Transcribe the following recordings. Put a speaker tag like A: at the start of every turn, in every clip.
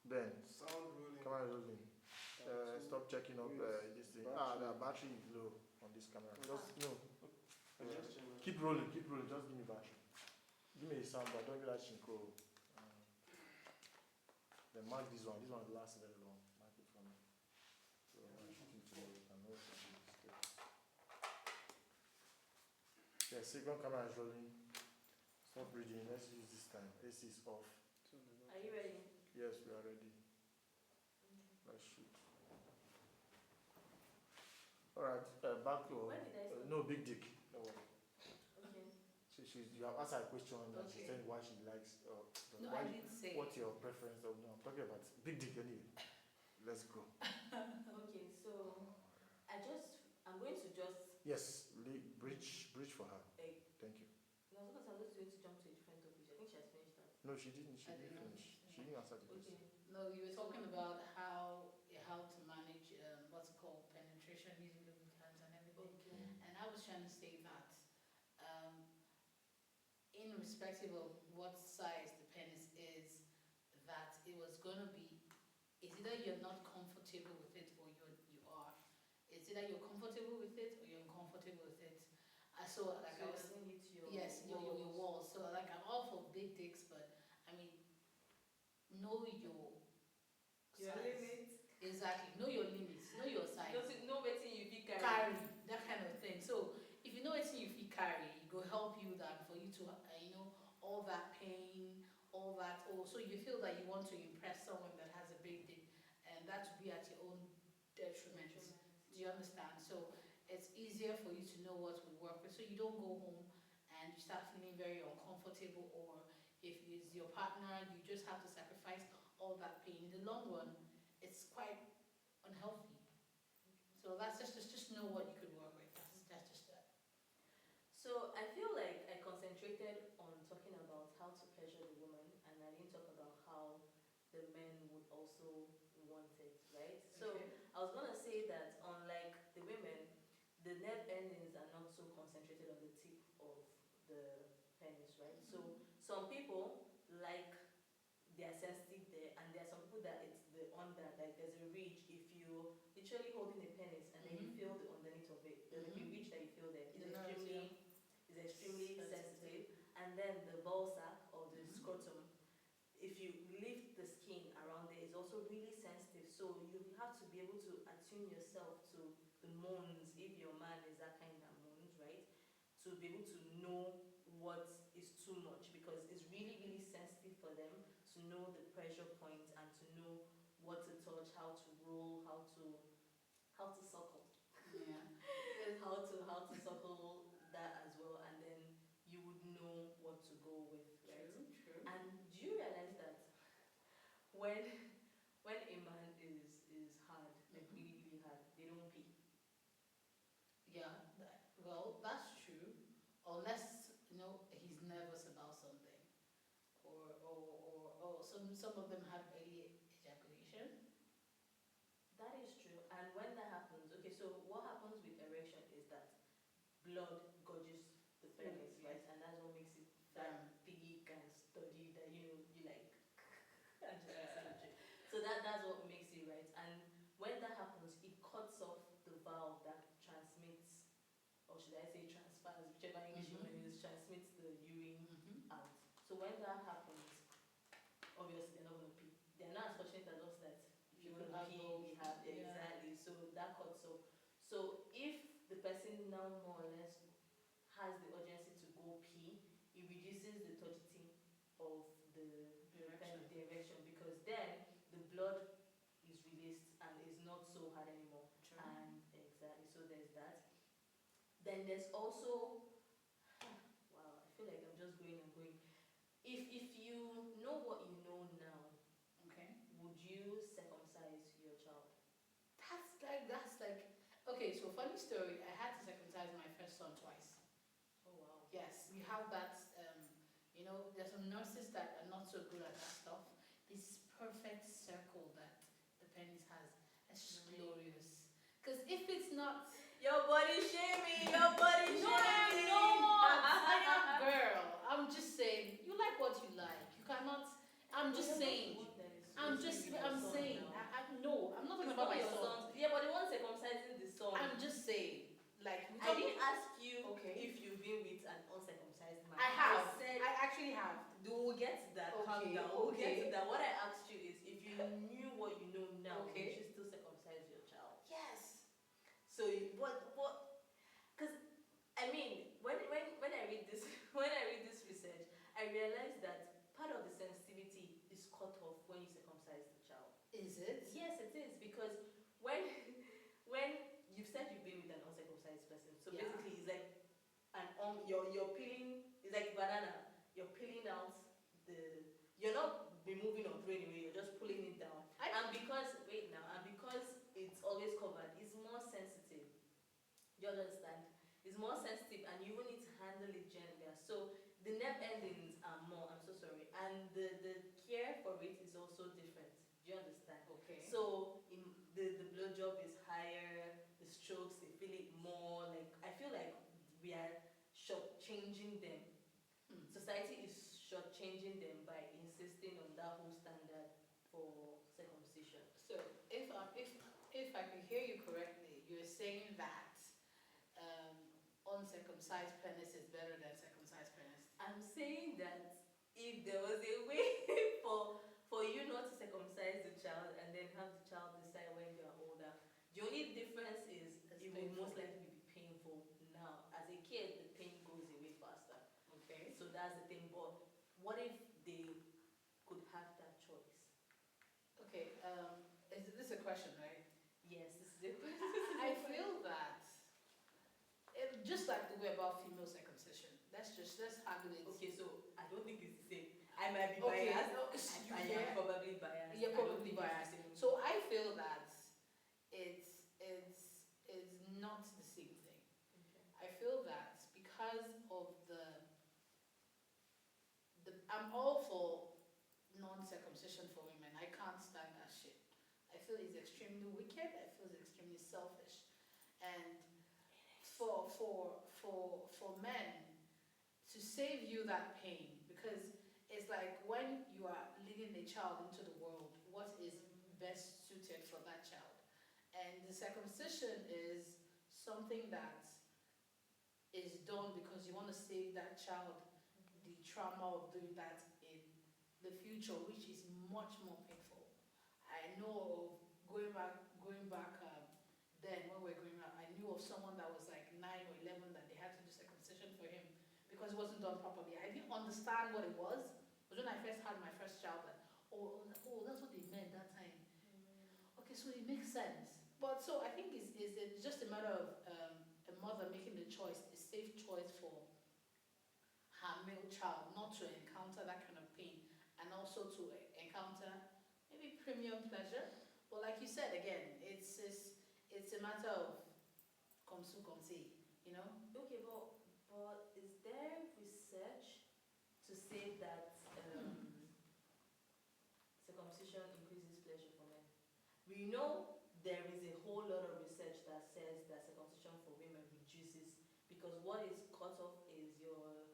A: Ben,
B: Sound rolling.
A: camera rolling. Stop checking up this thing. The battery is low on this camera. Just keep rolling. Just give me battery. Give me a sound, but don't give that chinko. Then mark this one. This one lasts very long. Mark it for me. So I'm shooting tomorrow. You can know yeah, second camera is rolling. Stop reading. Let's use this time. AC is off.
C: Are you ready?
A: Yes, we are ready. Let's shoot. Alright, back to
C: When did I start?
A: no big dick. Don't worry.
C: Okay.
A: You have asked her a question and
D: Okay.
A: she's saying why she likes
D: No,
A: why,
D: I didn't say.
A: what's your preference. No, I'm talking about big dick anyway. Let's go.
C: Okay, so I'm going to just.
A: Yes, bridge for her. Thank you.
C: No, I was going to jump to a different topic. I think she has finished that.
A: No, she didn't. She
D: I
A: didn't
D: didn't.
A: finish. She didn't answer the question.
C: Okay.
D: No, you were talking about how to manage what's called penetration using lubricants and everything.
C: Okay.
D: And I was trying to say that, irrespective of what size the penis is, that it was gonna be, it's either you're not comfortable with it or you are. It's either you're comfortable with it or you're uncomfortable with it. So like I was
C: saying it to your
D: your walls. So like I'm all for big dicks, but I mean, know your size.
C: limit.
D: Exactly. Know your limits. Know your size.
C: Know waiting you be
D: Carry that kind of thing. So if you know it's you feel carry, it will help you that for you to all that pain, all that. So you feel that you want to impress someone that has a big dick, and that would be at your own detriment. Do you understand? So it's easier for you to know what will work with, so you don't go home and you start feeling very uncomfortable, or if it's your partner, you just have to sacrifice all that pain. In the long run, it's quite unhealthy. So that's just know what you could work with. That's just that.
C: So I feel like I concentrated on talking about how to pleasure the woman, and I didn't talk about how the men would also want it, right? So
D: Okay.
C: I was gonna say that unlike the women, the nerve endings are not so concentrated on the tip of the penis, right? So some people like they are sensitive there, and there are some people that it's the under, like there's a ridge. If you literally holding a penis and then you feel the underneath of it, there's a ridge that you feel there. It's extremely sensitive. And then the ball sack or the scrotum, if you lift the skin around there, it's also really sensitive. So you have to be able to attune yourself to the moans, if your man is that kind of moans, right? To be able to know what is too much, because it's really, really sensitive for them to know the pressure points and to know what to touch, how to roll, how to suckle.
D: Yeah.
C: how to suckle that as well, and then you would know what to go with, right?
D: True.
C: And do you realize that when a man is hard, like really, really hard, they don't pee?
D: Yeah. Well, that's true. Unless he's nervous about something, or some of them have early ejaculation.
C: That is true. And when that happens, okay, so what happens with erection is that blood gauges the penis, right? And that's what makes it that big and sturdy that you like. So that's what makes it, right? And when that happens, it cuts off the valve that transmits, or should I say transfers, whichever English you want to use, transmits the urine out. So when that happens, obviously they're not going to pee. They're not as fortunate as us that if you can pee, we have exactly. So that cuts off. So if the person now more or less has the urgency to go pee, it reduces the turgidity of the erection, because then the blood is released and is not so hard anymore.
D: True.
C: And exactly, so there's that. Then there's also, wow, I feel like I'm just going and going. If you know what you know now,
D: Okay.
C: would you circumcise your child?
D: That's like okay. So funny story. I had to circumcise my first son twice.
C: Oh wow.
D: Yes, we have that. There's some nurses that are not so good at that stuff. This perfect circle that the penis has. It's just glorious. Because if it's not,
C: Your body shaming, your body shaming.
D: no, I'm not. Girl, I'm just saying. You like what you like. You cannot. I'm just saying. I'm saying, no, I'm not talking about my son.
C: Yeah, but the one circumcising the son.
D: I'm just saying, like,
C: I didn't ask you
D: okay.
C: if you've been with an uncircumcised man.
D: I have.
C: Said,
D: I actually have.
C: We'll get to that. Calm down. We'll get to that. What I asked you is if you knew what you know now, would you still circumcise your child?
D: Yes.
C: So what? Because I mean, when I read this when I read this research, I realized that part of the sensitivity is cut off when you circumcise the child.
D: Is it?
C: Yes, it is, because when you've said you've been with an uncircumcised person, so basically it's like you're peeling. It's like banana. You're peeling out you're not removing or throwing away. You're just pulling it down. And because it's always covered, it's more sensitive. Do you understand? It's more sensitive, and you will need to handle it gently. So the nerve endings are more. I'm so sorry, and the care for it is also different. Do you understand?
D: Okay.
C: So the blowjob is higher. The strokes, they feel it more. Like, I feel like we are shortchanging them. Society is shortchanging them by insisting on that whole standard for circumcision.
D: So if I can hear you correctly, you're saying that uncircumcised penis is better than circumcised penis.
C: I'm saying that if there was a way for you not to circumcise the child and then have the child decide when you are older, the only difference is it will most likely be painful now. As a kid, the pain goes away faster.
D: Okay.
C: So that's the thing. But what if they could have that choice?
D: Okay. Is this a question, right?
C: Yes, this is a question.
D: I feel that just like the way about female circumcision, let's handle it.
C: Okay, so I don't think it's the same. I might be biased. I'm probably biased.
D: You're probably biased. So I feel that it's not the same thing.
C: Okay.
D: I feel that because of I'm all for non-circumcision for women. I can't stand that shit. I feel it's extremely wicked. I feel it's extremely selfish, and for men to save you that pain, because it's like when you are leading a child into the world, what is best suited for that child? And the circumcision is something that is done because you want to save that child the trauma of doing that in the future, which is much more painful. I know of going back then when we were growing up, I knew of someone that was like 9 or 11 that they had to do circumcision for him because it wasn't done properly. I didn't understand what it was. But when I first had my first child, like, oh, that's what they meant that time. Okay, so it makes sense. But so I think it's just a matter of a mother making the choice, a safe choice for her male child, not to encounter that kind of pain, and also to encounter maybe premium pleasure. But like you said, again, it's a matter of comme su comme si, you know?
C: Okay, but is there research to say that circumcision increases pleasure for men? We know there is a whole lot of research that says that circumcision for women reduces, because what is cut off is your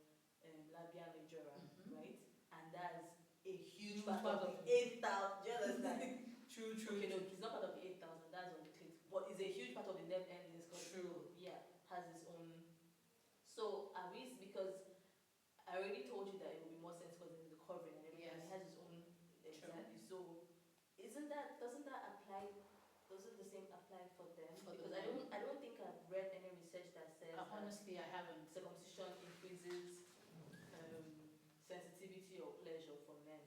C: labia majora, right? And that's a huge part of the 8,000. Do you understand?
D: True.
C: Okay, no, it's not part of the 8,000. That's on the clit, but it's a huge part of the nerve endings.
D: True.
C: Yeah, has its own. So are we? Because I already told you that it will be more sensitive because there's the covering and everything.
D: Yes.
C: It has its own exactly. So doesn't that apply? Doesn't the same apply for them? Because I don't think I've read any research that says
D: honestly, I haven't.
C: Circumcision increases sensitivity or pleasure for men.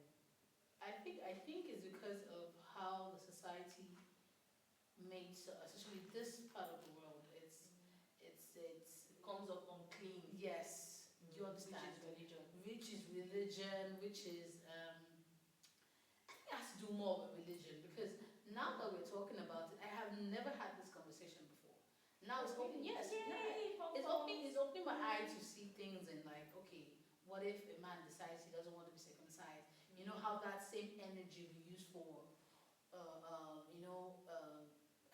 D: I think it's because of how the society makes, especially this part of the world, it
C: comes up unclean.
D: Yes, do you understand?
C: Which is religion.
D: Which is I think it has to do more with religion, because now that we're talking about it, I have never had this conversation before. Now it's opening, yes, it's opening my eye to see things in, like, okay, what if a man decides he doesn't want to be circumcised? You know how that same energy we use for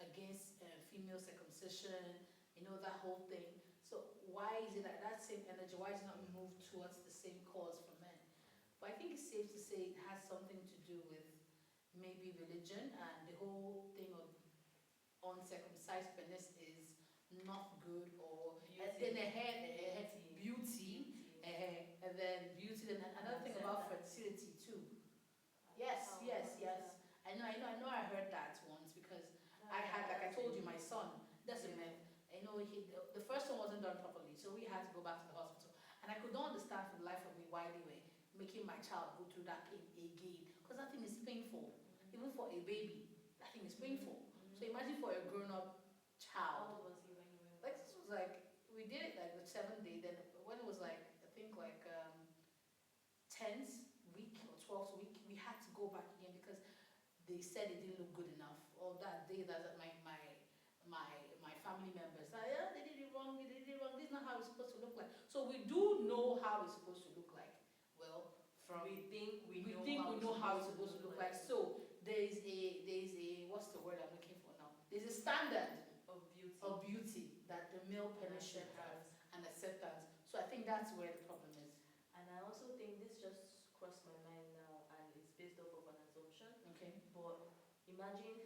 D: against female circumcision, that whole thing. So why is it that same energy, why is it not moved towards the same cause for men? But I think it's safe to say it has something to do with maybe religion, and the whole thing of uncircumcised penis is not good, or in the head, beauty, and then beauty. Then another thing about fertility too. Yes, yes, yes. I heard that once because I had, like I told you, my son. That's a myth. I know the first one wasn't done properly, so we had to go back to the hospital. And I could not understand for the life of me why they were making my child go through that pain again, because that thing is painful. Even for a baby, that thing is painful. So imagine for a grown-up
C: How
D: child.
C: old was he when you went?
D: Like this was like we did it like the 7th day. Then when it was like I think like 10th week or 12th week, we had to go back again because they said it didn't look good enough. Or that day that my family members said, yeah, they did it wrong. They did it wrong. This is not how it's supposed to look like. So we do know how it's supposed to look like. Well, from
C: we think we
D: know how it's supposed to look like. So there's a what's the word I'm looking for now? There's a standard of beauty that the male penis should have, and acceptance. So I think that's where the problem is.
C: And I also think this just crossed my mind now, and it's based off of an assumption.
D: Okay.
C: But imagine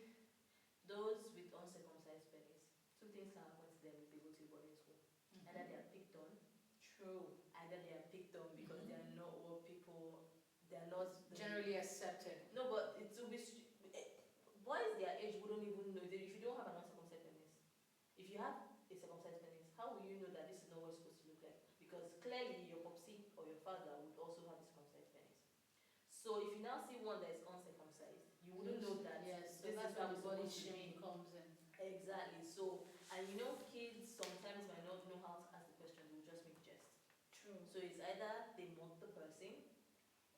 C: those with uncircumcised penis. Two things can happen to them if they go to boarding school. Either they are picked on.
D: True.
C: Either they are picked on because they are not what people. They are not
D: generally accepted.
C: No, but it will be. Boys their age wouldn't even know. If you don't have an uncircumcised penis, if you have a circumcised penis, how will you know that this is not what it's supposed to look like? Because clearly your popsy or your father would also have a circumcised penis. So if you now see one that is uncircumcised, you wouldn't know that.
D: Yes, so
C: this
D: that's
C: is
D: where
C: how
D: the
C: it's
D: body
C: supposed to
D: shaming
C: be.
D: comes in.
C: Exactly. So, and you know, kids sometimes might not know how to ask the question. They will just make jest.
D: True.
C: So it's either they mock the person,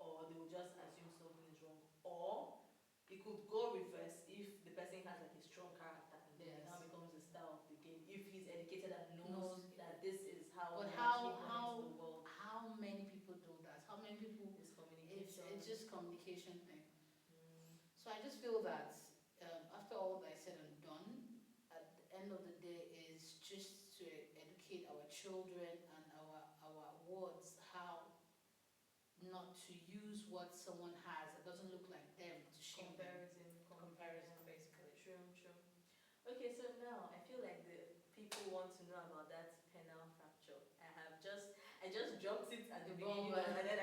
C: or they will just assume something is wrong, or it could go reverse if the person has like a strong character, and then it now becomes the style of the game. If he's educated and knows that this is how.
D: But how many people do that? How many people?
C: It's communication.
D: It's just communication thing. So I just feel that after all that I said and done, at the end of the day is just to educate our children and our wards how not to use what someone has that doesn't look like them to shame comparison basically.
C: True. Okay, so now I feel like the people want to know about that penile fracture. I just dropped it at the beginning, and then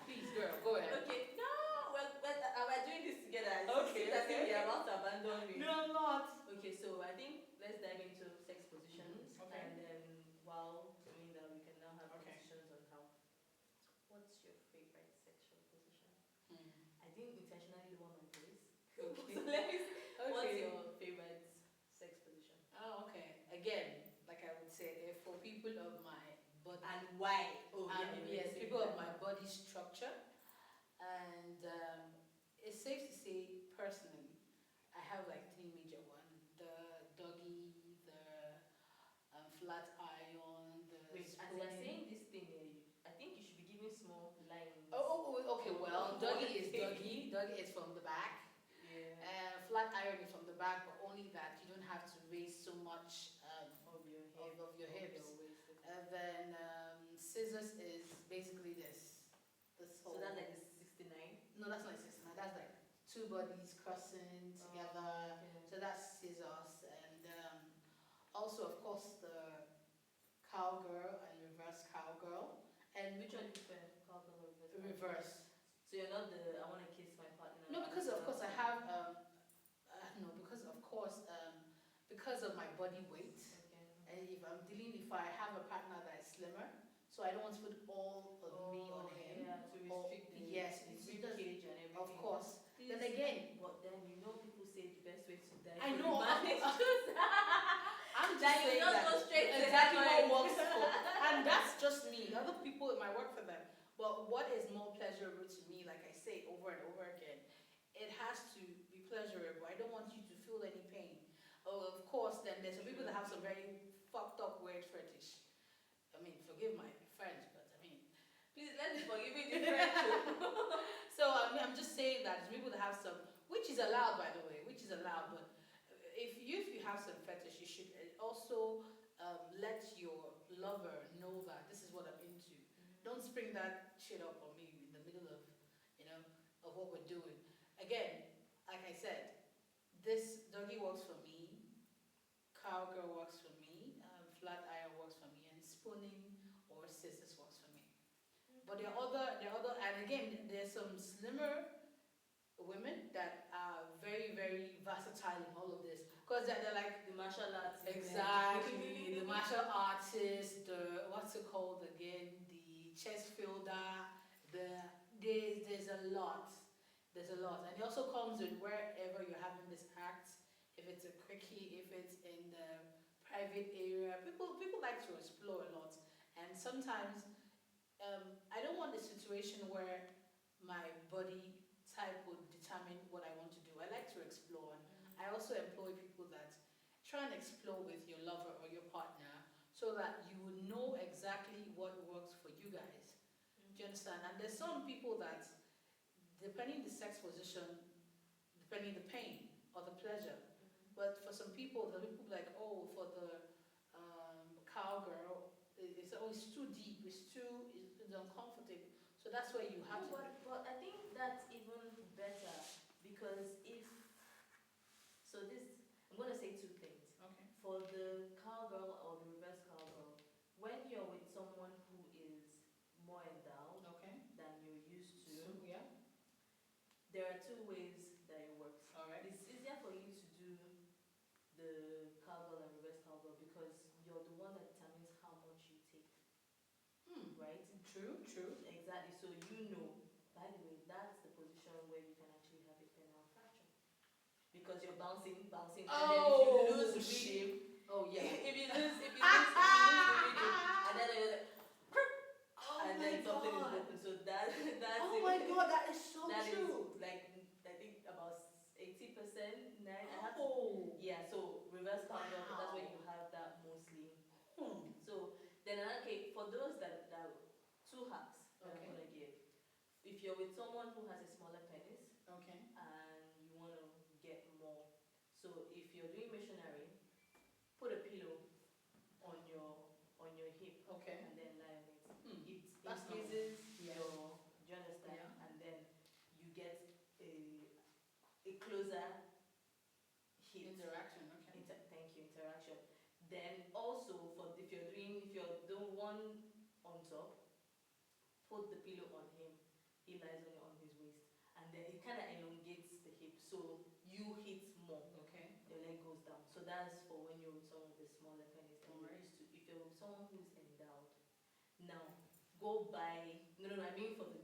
D: please, girl, go ahead.
C: Okay, no, well, we're doing this together.
D: Okay.
C: I think you're about to abandon me.
D: No, I'm not.
C: Okay, so I think let's dive into sex positions,
D: Okay.
C: and then while doing that, we can now have
D: Okay.
C: positions on how. What's your favorite sexual position?
D: Hmm.
C: I didn't intentionally lower my voice.
D: Okay.
C: So let me. What's
D: Okay.
C: your favorite sex position?
D: Oh, okay. Again, like I would say, for people of my body.
C: And why?
D: Yes, people of my body structure. And it's safe to say, personally, I have like 3 major ones. The doggy, the flat iron, the
C: Wait, as you're saying this thing, I think you should be giving small lines.
D: Okay, well, doggy is doggy. Doggy is from the back.
C: Yeah.
D: Flat iron is from the back, but only that you don't have to raise so much
C: Of your
D: hips.
C: Your waist.
D: And then scissors is basically this
C: So
D: whole.
C: that's like the 69.
D: No, that's not 69. That's like 2 bodies crossing together.
C: Okay.
D: So that's scissors, and also of course the cowgirl and reverse cowgirl. And
C: Which one do you prefer? Cowgirl or reverse?
D: reverse.
C: So you're not the I want to kiss my partner.
D: No, because of course I have no, because of course because of my body weight.
C: Okay.
D: And if I have a partner that is slimmer, so I don't want to put all of me on him.
C: Yeah, to restrict the
D: yes,
C: the
D: it's
C: rib
D: just-
C: cage and everything.
D: Of course.
C: Please,
D: Then again,
C: but then you know people say the best way to die.
D: I
C: for
D: know,
C: a man is to-
D: I'm just
C: That you
D: saying
C: not
D: that
C: go straight to
D: exactly
C: heaven.
D: what works for, and that's just me. Other people it might work for them, but what is more pleasurable to me, like I say over and over again, it has to be pleasurable. I don't want you to feel any pain. Oh, of course, then there's some people that have some very fucked up weird fetish. I mean, forgive my French, but I mean,
C: Please let me forgive me the French.
D: so I'm just saying that there's people that have some, which is allowed by the way, which is allowed, but if you have some fetish, you should also let your lover know that this is what I'm into. Don't spring that shit up on me in the middle of, of what we're doing. again, like I said, this doggy works for me, cowgirl works for me, flat iron works for me, and spooning or scissors works for me. But there are other, and again, there's some slimmer women that are very, very versatile in all of this. Because they're like,
C: The martial arts.
D: exactly, the martial artist, the, what's it called again, the chess fielder, there's a lot. There's a lot. And it also comes with wherever you're having this act, if it's a quickie, if it's in the private area. People like to explore a lot. And sometimes I don't want a situation where my body type would determine what I want to do. I like to explore. And I also employ people that try and explore with your lover or your partner so that you will know exactly what works for you guys. Do you understand? And there's some people that, depending the sex position, depending the pain or the pleasure. But for some people, the people like, oh, for the cowgirl, it's always too deep, it's uncomfortable. So that's where you have
C: No,
D: to.
C: but I think that's even better because if so, this I'm gonna say two things.
D: Okay.
C: For the cowgirl or the reverse cowgirl, when you're with someone who is more endowed
D: Okay.
C: than you're used to,
D: So, yeah.
C: there are two ways that it works.
D: All right.
C: It's easier for you to do the cowgirl and reverse cowgirl because you're the one that determines how much you take, right?
D: True.
C: Exactly. So you know. By the way, that's the position where you can actually have a penile fracture because you're bouncing, and then if you lose the rhythm,
D: Oh yeah.
C: if you lose the rhythm, and then you're like,
D: oh
C: and
D: my
C: then something is
D: god.
C: broken. So that's
D: Oh my god, that is so
C: that
D: true.
C: is like I think about 80%.
D: Oh.
C: Yeah. So reverse cowgirl,
D: Wow.
C: that's where you have that mostly.
D: Hmm.
C: So then okay, for those that two hacks that
D: Okay.
C: I'm gonna give. If you're with someone who has a smaller penis
D: Okay.
C: and you want to get more, so if you're doing missionary, put a pillow on your hip
D: Okay.
C: and then lie on it. It
D: That's
C: increases
D: yeah.
C: your, do you understand?
D: Yeah.
C: And then you get a closer hip
D: Interaction. Okay.
C: thank you, interaction. Then also if you're the one on top, put the pillow on him. He lies on his waist, and then it kind of elongates the hip, so you hit more.
D: Okay.
C: Your leg goes down. So that's for when you're with someone with a smaller penis than you're
D: Alright.
C: used to. If you're with someone who's endowed, now go by. No, I mean for the